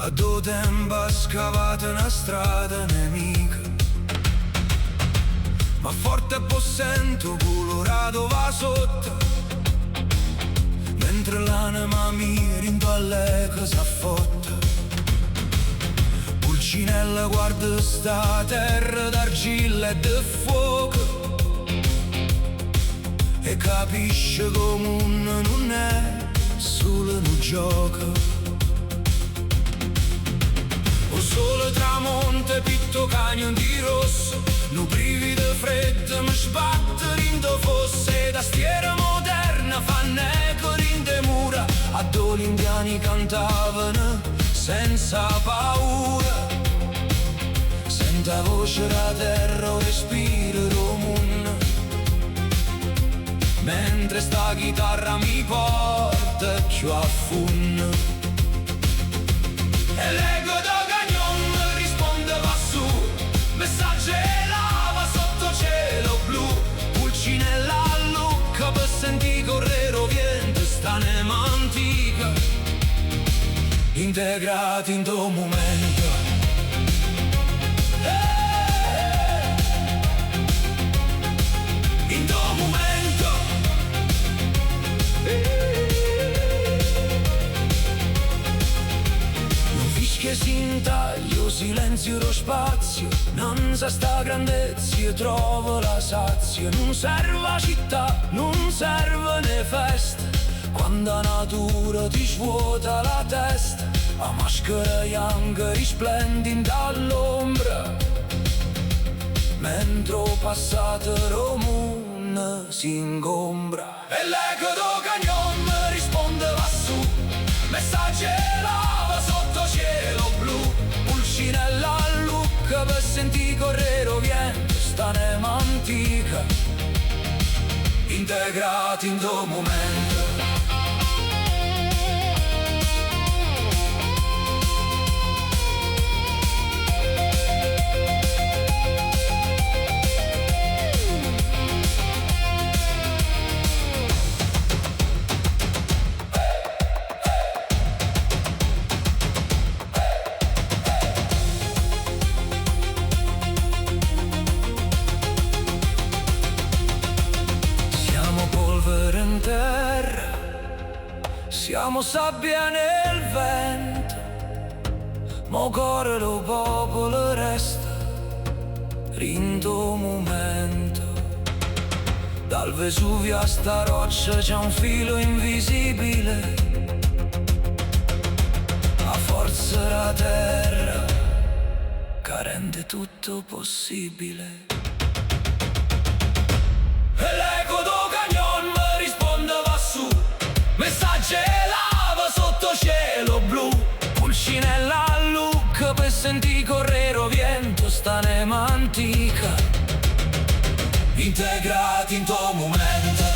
A due tempo scavata una strada nemica, ma forte e possente colorato va sotto, mentre l'anima mia rintolle che s'affotta. Pulcinella guarda sta terra d'argilla e di fuoco e capisce come uno non è solo un gioco. O sole tramonte pitto canyon di rosso, nu brivido freddo mi sbatte rindo fosse. Tastiera moderna fanno eco rinde mura, a dove gli indiani cantavano senza paura. Senta voce da terra o respiro romun, mentre sta chitarra mi porta più a fun. E l'ego da cagnon risponde va su, messaggio e lava sotto cielo blu. Pulcinella a lucca per sentì correre vento sta nema antica, integrati in to momento. In to momento. Non fischia si intaglio, silenzio lo spazio, non sa sta grandezza, io trovo la sazia. Non serve la città, non serve ne feste, quando la natura ti svuota la testa. La maschera bianca risplende dall'ombra, mentre il passato romune si ingombra. E l'eco do cagnon risponde va su, messaggio e lava sotto cielo blu. Pulcinella a lucca per sentì correre vento sta nema antica, integrati in do momento. Siamo sabbia nel vento, mo cuore lo popolo resta, rindo momento. Dal Vesuvio a sta roccia c'è un filo invisibile, a forza la terra che rende tutto possibile. E l'eco do cagnon risponde va su, messaggio e lava sotto cielo blu. Pulcinella a lucca per sentì correre vento sta nema antica, integrati in to momento.